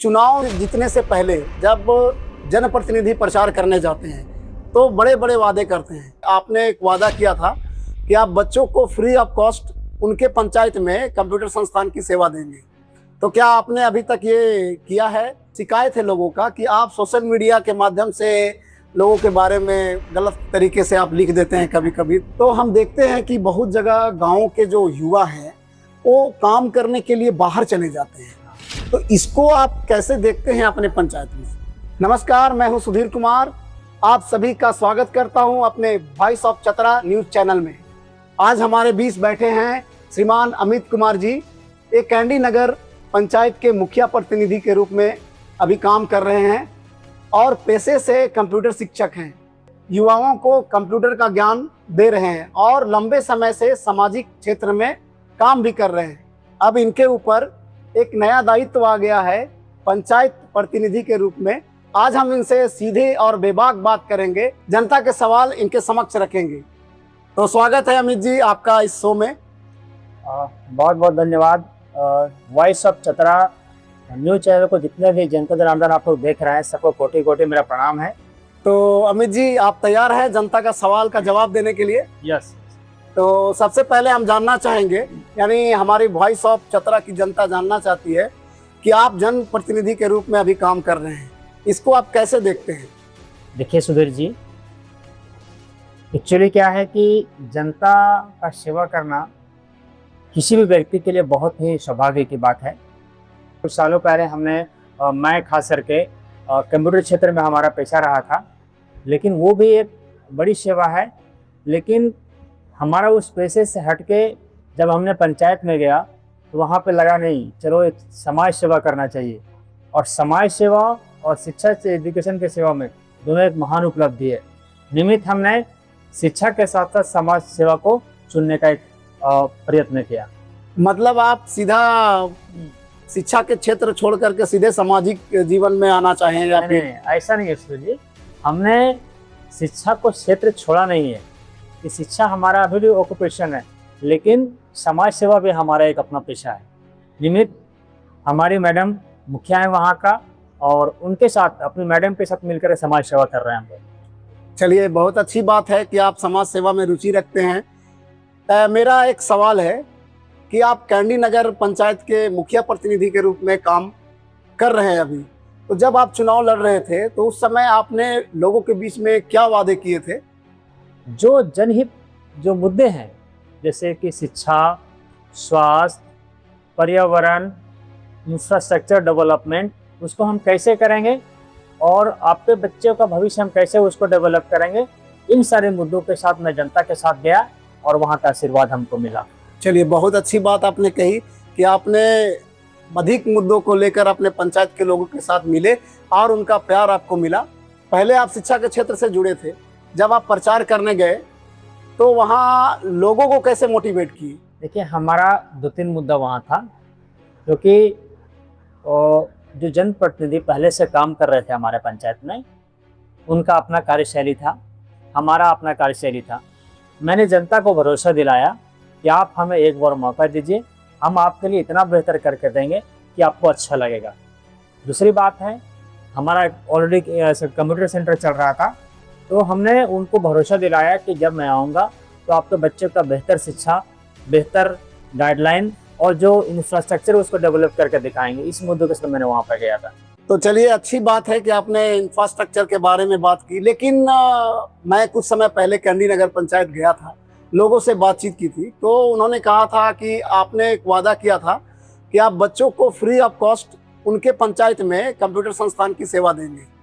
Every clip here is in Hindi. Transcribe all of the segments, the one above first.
चुनाव जीतने से पहले जब जनप्रतिनिधि प्रचार करने जाते हैं तो बड़े बड़े वादे करते हैं। आपने एक वादा किया था कि आप बच्चों को फ्री ऑफ कॉस्ट उनके पंचायत में कंप्यूटर संस्थान की सेवा देंगे। तो क्या आपने अभी तक ये किया है? शिकायत है लोगों का कि आप सोशल मीडिया के माध्यम से लोगों के बारे में गलत तरीके से आप लिख देते हैं कभी कभी। तो हम देखते हैं कि बहुत जगह गाँव के जो युवा हैं वो काम करने के लिए बाहर चले जाते हैं। तो इसको आप कैसे देखते हैं अपने पंचायत में? नमस्कार, मैं हूं सुधीर कुमार। आप सभी का स्वागत करता हूं अपने voice of Chatra news channel में। आज हमारे बीच बैठे हैं श्रीमान अमित कुमार जी। एक कैंडी नगर पंचायत के मुखिया प्रतिनिधि के रूप में अभी काम कर रहे हैं और पेशे से कंप्यूटर शिक्षक हैं। युवाओं को कंप्यूटर का ज्ञान दे रहे हैं और लंबे समय से सामाजिक क्षेत्र में काम भी कर रहे हैं। अब इनके ऊपर एक नया दायित्व आ गया है पंचायत प्रतिनिधि के रूप में। आज हम इनसे सीधे और बेबाक बात करेंगे, जनता के सवाल इनके समक्ष रखेंगे। तो स्वागत है अमित जी आपका इस शो में। बहुत बहुत धन्यवाद। Voice of Chatra news channel को जितने भी जनता जनार्दन आप लोग देख रहे हैं सबको कोटि कोटि मेरा प्रणाम है। तो अमित जी आप तैयार हैं जनता का सवाल का जवाब देने के लिए? यस। तो सबसे पहले हम जानना चाहेंगे, यानी हमारी वॉइस ऑफ चतरा की जनता जानना चाहती है कि आप जनप्रतिनिधि के रूप में अभी काम कर रहे हैं, इसको आप कैसे देखते हैं? देखिए सुधीर जी, एक्चुअली क्या है कि जनता का सेवा करना किसी भी व्यक्ति के लिए बहुत ही सौभाग्य की बात है। कुछ सालों पहले मैं खास करके कंप्यूटर क्षेत्र में हमारा पेशा रहा था, लेकिन वो भी एक बड़ी सेवा है। लेकिन हमारा उस पेशे से हटके जब हमने पंचायत में गया तो वहाँ पे लगा नहीं, चलो एक समाज सेवा करना चाहिए। और समाज सेवा और शिक्षा से एजुकेशन के सेवा में दोनों एक महान उपलब्धि है। निमित्त हमने शिक्षा के साथ साथ समाज सेवा को चुनने का एक प्रयत्न किया। मतलब आप सीधा शिक्षा के क्षेत्र छोड़ करके सीधे सामाजिक जीवन में आना चाहें या नहीं, ऐसा नहीं है सुधीर जी। हमने शिक्षा को क्षेत्र छोड़ा नहीं है कि शिक्षा हमारा अभी भी ऑक्यूपेशन है, लेकिन समाज सेवा भी हमारा एक अपना पेशा है। निमित्त हमारी मैडम मुखिया है वहाँ का, और उनके साथ अपनी मैडम के साथ मिलकर समाज सेवा कर रहे हैं हम लोग। चलिए, बहुत अच्छी बात है कि आप समाज सेवा में रुचि रखते हैं। मेरा एक सवाल है कि आप कैंडी नगर पंचायत के मुखिया प्रतिनिधि के रूप में काम कर रहे हैं अभी। तो जब आप चुनाव लड़ रहे थे तो उस समय आपने लोगों के बीच में क्या वादे किए थे? जो जनहित जो मुद्दे हैं, जैसे कि शिक्षा, स्वास्थ्य, पर्यावरण, इंफ्रास्ट्रक्चर डेवलपमेंट, उसको हम कैसे करेंगे और आपके बच्चों का भविष्य हम कैसे उसको डेवलप करेंगे, इन सारे मुद्दों के साथ मैं जनता के साथ गया और वहाँ का आशीर्वाद हमको मिला। चलिए, बहुत अच्छी बात आपने कही कि आपने अधिक मुद्दों को लेकर अपने पंचायत के लोगों के साथ मिले और उनका प्यार आपको मिला। पहले आप शिक्षा के क्षेत्र से जुड़े थे, जब आप प्रचार करने गए तो वहाँ लोगों को कैसे मोटिवेट किए? देखिए, हमारा 2-3 मुद्दा वहाँ था, क्योंकि जो जनप्रतिनिधि पहले से काम कर रहे थे हमारे पंचायत में, उनका अपना कार्यशैली था, हमारा अपना कार्यशैली था। मैंने जनता को भरोसा दिलाया कि आप हमें एक बार मौका दीजिए, हम आपके लिए इतना बेहतर करके देंगे कि आपको अच्छा लगेगा। दूसरी बात है, हमारा ऑलरेडी कंप्यूटर सेंटर चल रहा था, तो हमने उनको भरोसा दिलाया कि जब मैं आऊँगा तो आपके बच्चे का बेहतर शिक्षा, बेहतर गाइडलाइन और जो इंफ्रास्ट्रक्चर उसको डेवलप करके दिखाएंगे। इस मुद्दे के साथ मैंने वहाँ पर गया था। तो चलिए, अच्छी बात है कि आपने इंफ्रास्ट्रक्चर के बारे में बात की। लेकिन मैं कुछ समय पहले कैंडी नगर पंचायत गया था, लोगों से बातचीत की थी, तो उन्होंने कहा था कि आपने एक वादा किया था कि आप बच्चों को फ्री ऑफ कॉस्ट उनके पंचायत में कंप्यूटर संस्थान की सेवा देंगे।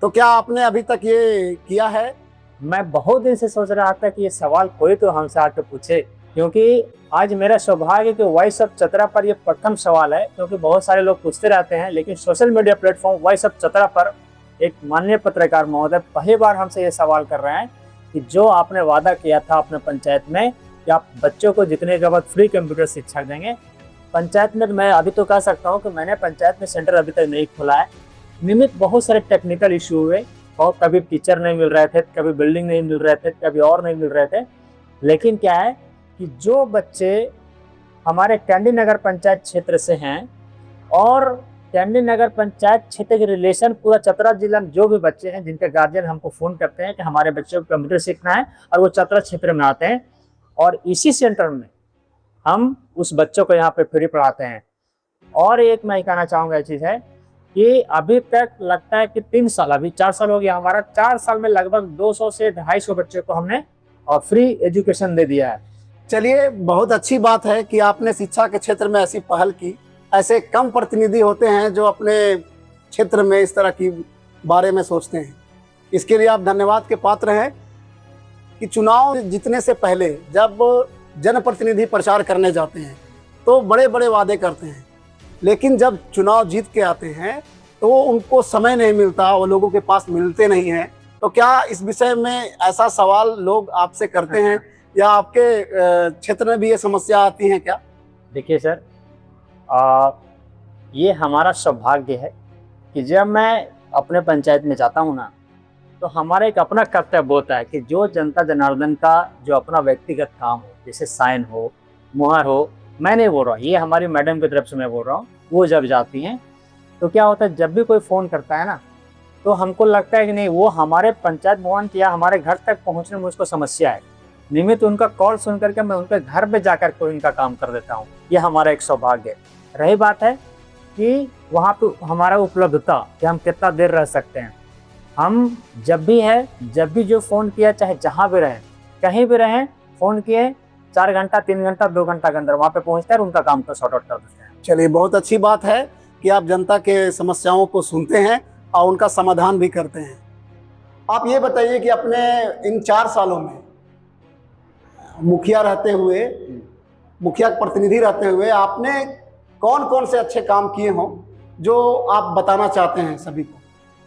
तो क्या आपने अभी तक ये किया है? मैं बहुत दिन से सोच रहा था कि ये सवाल कोई तो हमसे आके पूछे, क्योंकि आज मेरा सौभाग्य कि वॉइस ऑफ चतरा पर ये प्रथम सवाल है। क्योंकि बहुत सारे लोग पूछते रहते हैं, लेकिन social media platform voice of Chatra पर एक माननीय पत्रकार महोदय पहली बार हमसे ये सवाल कर रहे हैं कि जो आपने वादा किया था अपने पंचायत में कि आप बच्चों को जितने के बाद फ्री कंप्यूटर शिक्षा देंगे पंचायत में। मैं अभी तो कह सकता हूँ कि मैंने पंचायत में सेंटर अभी तक नहीं खोला है। निमित्त बहुत सारे टेक्निकल इशू हुए और कभी टीचर नहीं मिल रहे थे, कभी बिल्डिंग नहीं मिल रहे थे, कभी और नहीं मिल रहे थे। लेकिन क्या है कि जो बच्चे हमारे कैंडी नगर पंचायत क्षेत्र से हैं और टैंडी नगर पंचायत क्षेत्र के रिलेशन पूरा चतरा जिला में जो भी बच्चे हैं जिनके गार्जियन हमको फ़ोन करते हैं कि हमारे बच्चों को कंप्यूटर सीखना है और वो चतरा क्षेत्र में आते हैं, और इसी सेंटर में हम उस बच्चों को यहाँ पे फ्री पढ़ाते हैं। और एक मैं कहना चाहूँगा ये चीज़ है कि अभी तक लगता है कि 3 साल, अभी 4 साल हो गया हमारा, 4 साल में लगभग 200 से 250 बच्चों को हमने फ्री एजुकेशन दे दिया है। चलिए, बहुत अच्छी बात है कि आपने शिक्षा के क्षेत्र में ऐसी पहल की। ऐसे कम प्रतिनिधि होते हैं जो अपने क्षेत्र में इस तरह की बारे में सोचते हैं। इसके लिए आप धन्यवाद के पात्र हैं कि चुनाव जीतने से पहले जब जनप्रतिनिधि प्रचार करने जाते हैं तो बड़े बड़े वादे करते हैं, लेकिन जब चुनाव जीत के आते हैं तो उनको समय नहीं मिलता, वो लोगों के पास मिलते नहीं हैं। तो क्या इस विषय में ऐसा सवाल लोग आपसे करते हैं या आपके क्षेत्र में भी ये समस्या आती है क्या? देखिए सर, ये हमारा सौभाग्य है कि जब मैं अपने पंचायत में जाता हूँ ना, तो हमारा एक अपना कर्तव्य होता है कि जो जनता जनार्दन का जो अपना व्यक्तिगत काम हो, जैसे साइन हो, मुहर हो, मैं नहीं बोल रहा हूँ, ये हमारी मैडम की तरफ से मैं बोल रहा हूँ, वो जब जाती हैं तो क्या होता है, जब भी कोई फ़ोन करता है ना, तो हमको लगता है कि नहीं, वो हमारे पंचायत भवन या हमारे घर तक पहुँचने में उसको समस्या है, नियमित उनका कॉल सुन करके मैं उनके घर पे जाकर के उनका काम कर देता हूँ। ये हमारा एक सौभाग्य है। रही बात है कि वहाँ पे हमारा उपलब्धता कि हम कितना देर रह सकते हैं, हम जब भी जो फ़ोन किया, चाहे जहाँ भी रहें, कहीं भी रहें, फ़ोन किए, 4 घंटा, 3 घंटा, 2 घंटा के अंदर वहाँ पे पहुँचकर उनका काम को सॉर्ट आउट कर देते हैं। चलिए, बहुत अच्छी बात है कि आप जनता के समस्याओं को सुनते हैं और उनका समाधान भी करते हैं। आप ये बताइए कि अपने इन 4 सालों में मुखिया प्रतिनिधि रहते हुए आपने कौन कौन से अच्छे काम किए हों जो आप बताना चाहते हैं सभी को?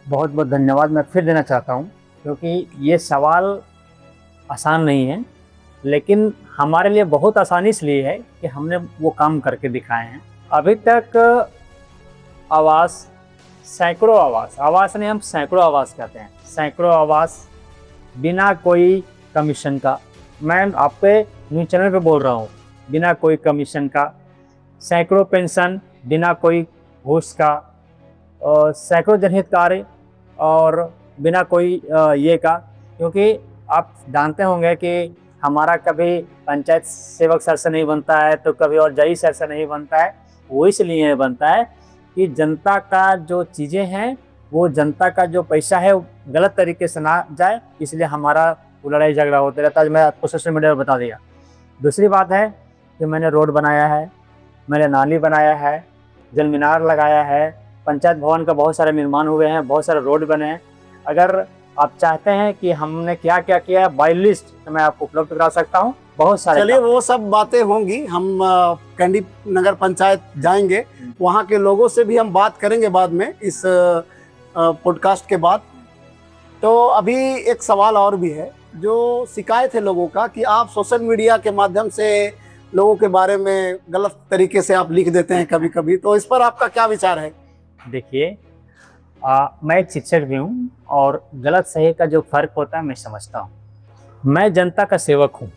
बहुत बहुत धन्यवाद मैं फिर देना चाहता हूँ, क्योंकि ये सवाल आसान नहीं है, लेकिन हमारे लिए बहुत आसानी इसलिए है कि हमने वो काम करके दिखाए हैं। अभी तक आवास, सैकड़ों आवास नहीं, हम सैकड़ों आवास कहते हैं, सैकड़ों आवास बिना कोई कमीशन का, मैं आपके न्यूज़ चैनल पे बोल रहा हूँ, बिना कोई कमीशन का, सैकड़ों पेंशन बिना कोई घूस का, और सैकड़ों जनहित कार्य और बिना कोई ये का, क्योंकि आप जानते होंगे कि हमारा कभी पंचायत सेवक सर से नहीं बनता है तो कभी और जई सर से नहीं बनता है। वो इसलिए बनता है कि जनता का जो चीज़ें हैं, वो जनता का जो पैसा है गलत तरीके से ना जाए, इसलिए हमारा वो लड़ाई झगड़ा होता रहता है। मैं आपको सोशल मीडिया पर बता दिया। दूसरी बात है कि मैंने रोड बनाया है, मैंने नाली बनाया है, जल मीनार लगाया है, पंचायत भवन का बहुत सारे निर्माण हुए हैं, बहुत सारे रोड बने हैं। अगर आप चाहते हैं कि हमने क्या क्या किया है बाय लिस्ट, तो मैं आपको उपलब्ध करा सकता हूँ बहुत सारे। चलिए, वो सब बातें होंगी, हम टैंडी नगर पंचायत जाएंगे, वहाँ के लोगों से भी हम बात करेंगे बाद में, इस पॉडकास्ट के बाद। तो अभी एक सवाल और भी है, जो शिकायत है लोगों का कि आप सोशल मीडिया के माध्यम से लोगों के बारे में गलत तरीके से आप लिख देते हैं कभी कभी, तो इस पर आपका क्या विचार है? देखिए, मैं एक शिक्षक भी हूँ और गलत सही का जो फर्क होता है मैं समझता हूँ। मैं जनता का सेवक हूँ,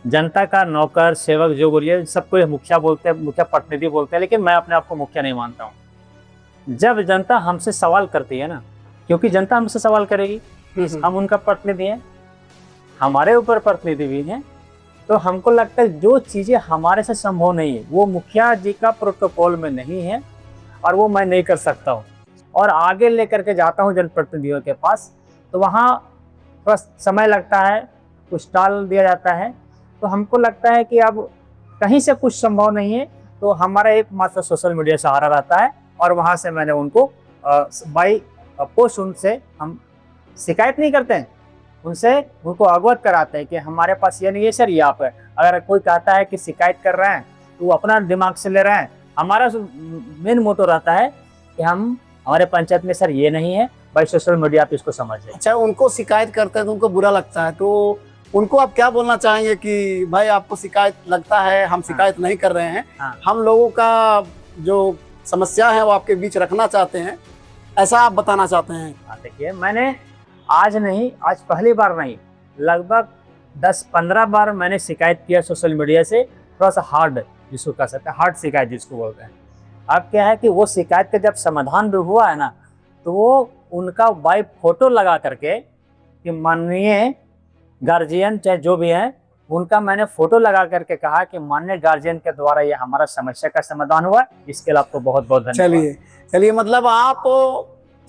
जनता का नौकर सेवक जो बोलिए, सबको मुखिया बोलते हैं, मुखिया प्रतिनिधि बोलते हैं, लेकिन मैं अपने आप को मुखिया नहीं मानता हूँ। जब जनता हमसे सवाल करती है ना, क्योंकि जनता हमसे सवाल करेगी, हम उनका प्रतिनिधि हैं, हमारे ऊपर प्रतिनिधि भी हैं, तो हमको लगता है जो चीज़ें हमारे से संभव नहीं है, वो मुखिया जी का प्रोटोकॉल में नहीं है और वो मैं नहीं कर सकता हूँ, और आगे लेकर के जाता हूँ जनप्रतिनिधियों के पास, तो वहाँ थोड़ा समय लगता है, कुछ टाल दिया जाता है। तो हमको लगता है कि अब कहीं से कुछ संभव नहीं है, तो हमारा एकमात्र सोशल मीडिया सहारा रहता है, और वहाँ से मैंने उनको बाई पोस्ट उनसे हम शिकायत नहीं करते हैं, उनको अवगत कराते हैं कि हमारे पास ये नहीं है सर, ये आप है। अगर कोई कहता है कि शिकायत कर रहे हैं तो वो अपना दिमाग से ले रहे हैं। हमारा मेन मोटो रहता है कि हमारे पंचायत में सर ये नहीं है, भाई सोशल मीडिया पे इसको समझे। अच्छा, उनको शिकायत करते हैं तो उनको बुरा लगता है, तो उनको आप क्या बोलना चाहेंगे कि भाई आपको शिकायत लगता है, हम शिकायत नहीं कर रहे हैं, हम लोगों का जो समस्या है वो आपके बीच रखना चाहते हैं, ऐसा आप बताना चाहते हैं? देखिए, मैंने आज पहली बार नहीं, लगभग 10-15 बार मैंने शिकायत किया सोशल मीडिया से, थोड़ा सा हार्ड जिसको कह सकते हैं, हार्ड शिकायत जिसको बोलते हैं। अब क्या है कि वो शिकायत का जब समाधान भी हुआ है ना, तो वो उनका बाई फोटो लगा करके कि माननीय गार्जियन चाहे जो भी है, उनका मैंने फोटो लगा करके कहा कि माननीय गार्जियन के द्वारा ये हमारा समस्या का समाधान हुआ, इसके लिए आपको बहुत बहुत धन्यवाद। चलिए चलिए, मतलब आप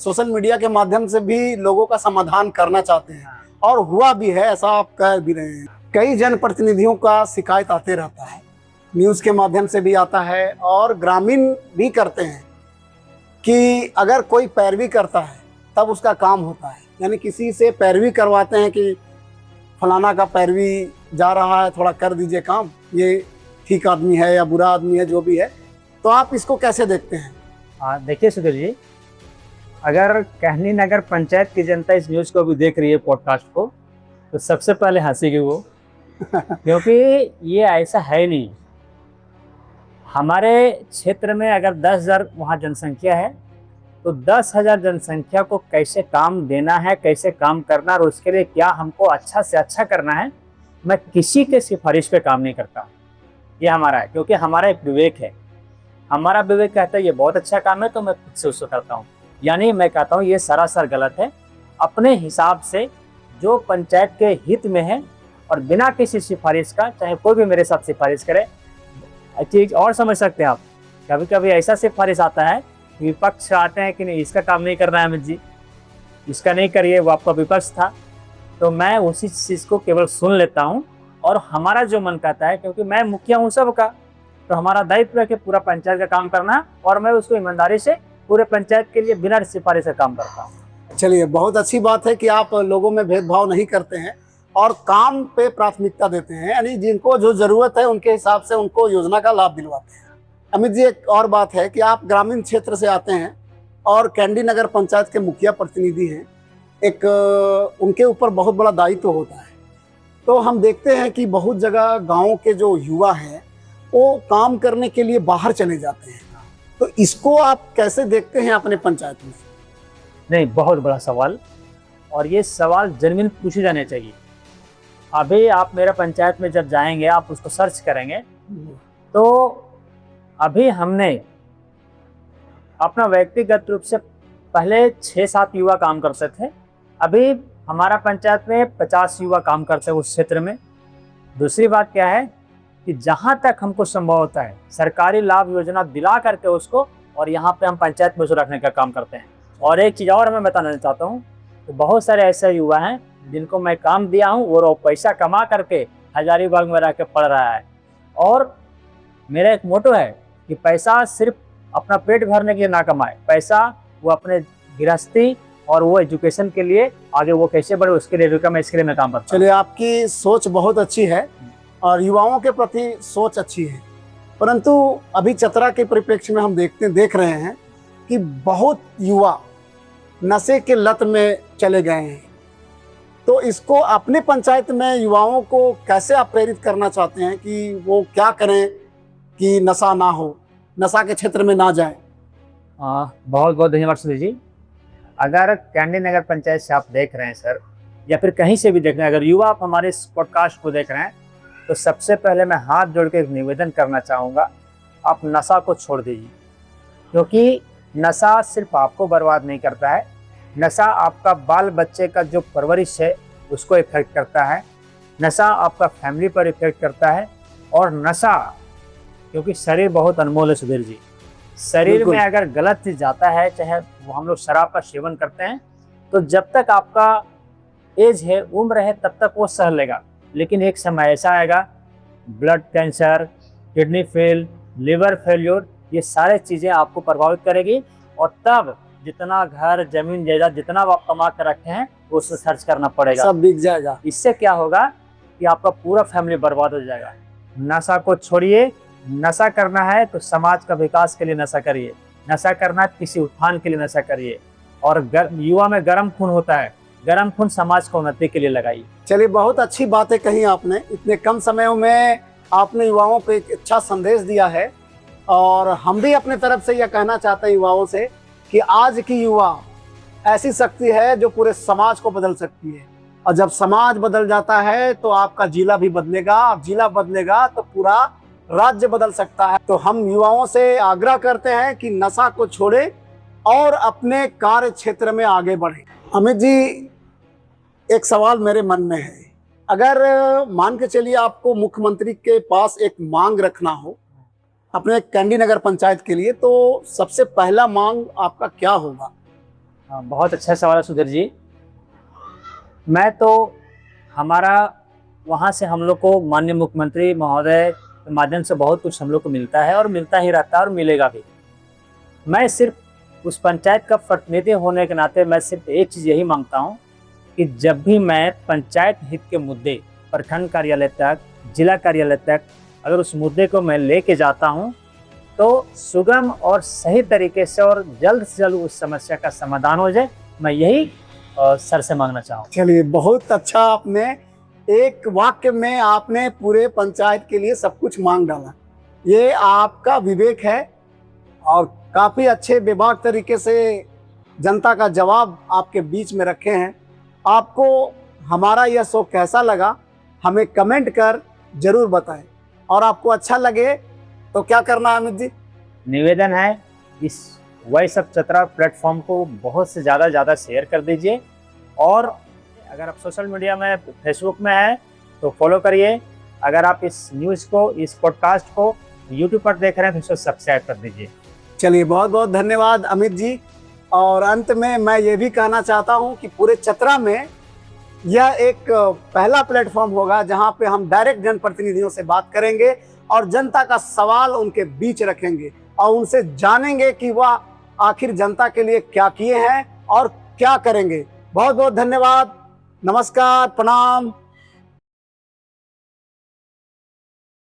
सोशल मीडिया के माध्यम से भी लोगों का समाधान करना चाहते हैं, और हुआ भी है, ऐसा आप कह भी रहे हैं। कई जनप्रतिनिधियों का शिकायत आते रहता है, न्यूज़ के माध्यम से भी आता है, और ग्रामीण भी करते हैं कि अगर कोई पैरवी करता है तब उसका काम होता है, यानी किसी से पैरवी करवाते हैं कि फलाना का पैरवी जा रहा है, थोड़ा कर दीजिए काम, ये ठीक आदमी है या बुरा आदमी है, जो भी है। तो आप इसको कैसे देखते हैं? देखिए सुधीर जी, अगर कहनी नगर पंचायत की जनता इस न्यूज़ को भी देख रही है, पॉडकास्ट को, तो सबसे पहले हंसेगी वो क्योंकि ये ऐसा है नहीं। हमारे क्षेत्र में अगर 10,000 वहाँ जनसंख्या है, तो 10,000 जनसंख्या को कैसे काम देना है, कैसे काम करना, और उसके लिए क्या हमको अच्छा से अच्छा करना है, मैं किसी के सिफारिश पे काम नहीं करता। ये हमारा है, क्योंकि हमारा एक विवेक है। हमारा विवेक कहता है ये बहुत अच्छा काम है, तो मैं खुद से उसको करता हूँ। यानी मैं कहता हूँ ये सरासर गलत है। अपने हिसाब से जो पंचायत के हित में है, और बिना किसी सिफारिश का, चाहे कोई भी मेरे साथ सिफारिश करे। चीज और समझ सकते हैं आप, कभी कभी ऐसा सिफारिश आता है, विपक्ष आते हैं कि नहीं इसका काम नहीं करना है अमित जी, इसका नहीं करिए, वो आपका विपक्ष था, तो मैं उसी चीज़ को केवल सुन लेता हूँ, और हमारा जो मन कहता है, क्योंकि मैं मुखिया हूँ सबका, तो हमारा दायित्व है कि पूरा पंचायत का काम करना, और मैं उसको ईमानदारी से पूरे पंचायत के लिए बिना सिफारिश का काम करता हूँ। चलिए, बहुत अच्छी बात है कि आप लोगों में भेदभाव नहीं करते हैं और काम पे प्राथमिकता देते हैं, यानी जिनको जो ज़रूरत है उनके हिसाब से उनको योजना का लाभ दिलवाते हैं। अमित जी, एक और बात है कि आप ग्रामीण क्षेत्र से आते हैं और कैंडी नगर पंचायत के मुखिया प्रतिनिधि हैं, एक उनके ऊपर बहुत बड़ा दायित्व होता है। तो हम देखते हैं कि बहुत जगह गाँव के जो युवा हैं वो काम करने के लिए बाहर चले जाते हैं, तो इसको आप कैसे देखते हैं अपने पंचायत में? नहीं, बहुत बड़ा सवाल, और ये सवाल जेन्युइन पूछे जाने चाहिए। अभी आप मेरा पंचायत में जब जाएंगे, आप उसको सर्च करेंगे, तो अभी हमने अपना व्यक्तिगत रूप से पहले 6-7 युवा काम करते थे, अभी हमारा पंचायत में 50 युवा काम करते हैं उस क्षेत्र में। दूसरी बात क्या है कि जहाँ तक हमको संभव होता है सरकारी लाभ योजना दिला करके उसको, और यहाँ पे हम पंचायत में उसको रखने का काम करते हैं। और एक चीज़ और मैं बताना चाहता हूँ, तो बहुत सारे ऐसे युवा हैं जिनको मैं काम दिया हूँ और वो पैसा कमा करके हजारीबाग में रह के पढ़ रहा है। और मेरा एक मोटो है कि पैसा सिर्फ अपना पेट भरने के लिए ना कमाए, पैसा वो अपने गृहस्थी और वो एजुकेशन के लिए आगे वो कैसे बढ़े, उसके लिए भी मैं इसके लिए मैं काम करता हूँ। चलिए, आपकी सोच बहुत अच्छी है और युवाओं के प्रति सोच अच्छी है, परंतु अभी चतरा के परिप्रेक्ष्य में हम देख रहे हैं कि बहुत युवा नशे के लत में चले गए हैं। तो इसको अपने पंचायत में युवाओं को कैसे आप प्रेरित करना चाहते हैं कि वो क्या करें कि नशा ना हो, नशा के क्षेत्र में ना जाए? बहुत बहुत धन्यवाद सुधीर जी। अगर कैंडी नगर पंचायत से आप देख रहे हैं सर, या फिर कहीं से भी देख रहे हैं, अगर युवा आप हमारे इस पॉडकास्ट को देख रहे हैं, तो सबसे पहले मैं हाथ जोड़ के एक निवेदन करना चाहूँगा, आप नशा को छोड़ दीजिए। क्योंकि नशा सिर्फ आपको बर्बाद नहीं करता है, नशा आपका बाल बच्चे का जो परवरिश है उसको इफेक्ट करता है, नशा आपका फैमिली पर इफेक्ट करता है। और नशा, क्योंकि शरीर बहुत अनमोल है सुधीर जी, शरीर में अगर गलत चीज जाता है, चाहे वो हम लोग शराब का सेवन करते हैं, तो जब तक आपका एज है, उम्र है, तब तक वो सह लेगा। लेकिन एक समय ऐसा आएगा, blood cancer, kidney fail, liver failure, ये सारे चीज़ें आपको प्रभावित करेगी। और तब जितना घर जमीन जायदाद जितना आप कमा कर रखे हैं वो उससे खर्च करना पड़ेगा, सब बिक जाएगा। इससे क्या होगा कि आपका पूरा फैमिली बर्बाद हो जाएगा। नशा को छोड़िए, नशा करना है तो समाज का विकास के लिए नशा करिए, नशा करना है किसी उत्थान के लिए नशा करिए। और युवा में गर्म खून होता है, गर्म खून समाज को उन्नति के लिए लगाइए। चलिए, बहुत अच्छी बातें कही आपने, इतने कम समय में आपने युवाओं को एक अच्छा संदेश दिया है। और हम भी अपने तरफ से यह कहना चाहते हैं युवाओं से कि आज की युवा ऐसी शक्ति है जो पूरे समाज को बदल सकती है, और जब समाज बदल जाता है तो आपका जिला भी बदलेगा, और जिला बदलेगा तो पूरा राज्य बदल सकता है। तो हम युवाओं से आग्रह करते हैं कि नशा को छोड़े और अपने कार्य क्षेत्र में आगे बढ़े। अमित जी, एक सवाल मेरे मन में है, अगर मान के चलिए आपको मुख्यमंत्री के पास एक मांग रखना हो अपने कैंडी नगर पंचायत के लिए, तो सबसे पहला मांग आपका क्या होगा? बहुत अच्छा सवाल है सुधीर जी। मैं तो हमारा वहाँ से हम लोग को माननीय मुख्यमंत्री महोदय के माध्यम से बहुत कुछ हम लोग को मिलता है और मिलता ही रहता है और मिलेगा भी। मैं सिर्फ उस पंचायत का प्रतिनिधि होने के नाते मैं सिर्फ एक चीज़ यही मांगता हूँ कि जब भी मैं पंचायत हित के मुद्दे प्रखंड कार्यालय तक, जिला कार्यालय तक अगर उस मुद्दे को मैं लेके जाता हूँ तो सुगम और सही तरीके से और जल्द से जल्द उस समस्या का समाधान हो जाए, मैं यही सर से मांगना चाहूँ। चलिए, बहुत अच्छा, आपने एक वाक्य में आपने पूरे पंचायत के लिए सब कुछ मांग डाला। ये आपका विवेक है और काफ़ी अच्छे बेबाक तरीके से जनता का जवाब आपके बीच में रखे हैं। आपको हमारा यह शो कैसा लगा हमें कमेंट कर जरूर बताएं, और आपको अच्छा लगे तो क्या करना है अमित जी? निवेदन है इस वॉइस ऑफ चतरा प्लेटफॉर्म को बहुत से ज़्यादा शेयर कर दीजिए, और अगर आप सोशल मीडिया में फेसबुक में है तो फॉलो करिए। अगर आप इस न्यूज़ को, इस पॉडकास्ट को यूट्यूब पर देख रहे हैं तो इसे सब्सक्राइब कर दीजिए। चलिए, बहुत बहुत धन्यवाद अमित जी। और अंत में मैं ये भी कहना चाहता हूँ कि पूरे चतरा में यह एक पहला प्लेटफॉर्म होगा जहाँ पे हम डायरेक्ट जनप्रतिनिधियों से बात करेंगे और जनता का सवाल उनके बीच रखेंगे और उनसे जानेंगे कि वह आखिर जनता के लिए क्या किए हैं और क्या करेंगे। बहुत बहुत धन्यवाद, नमस्कार, प्रणाम।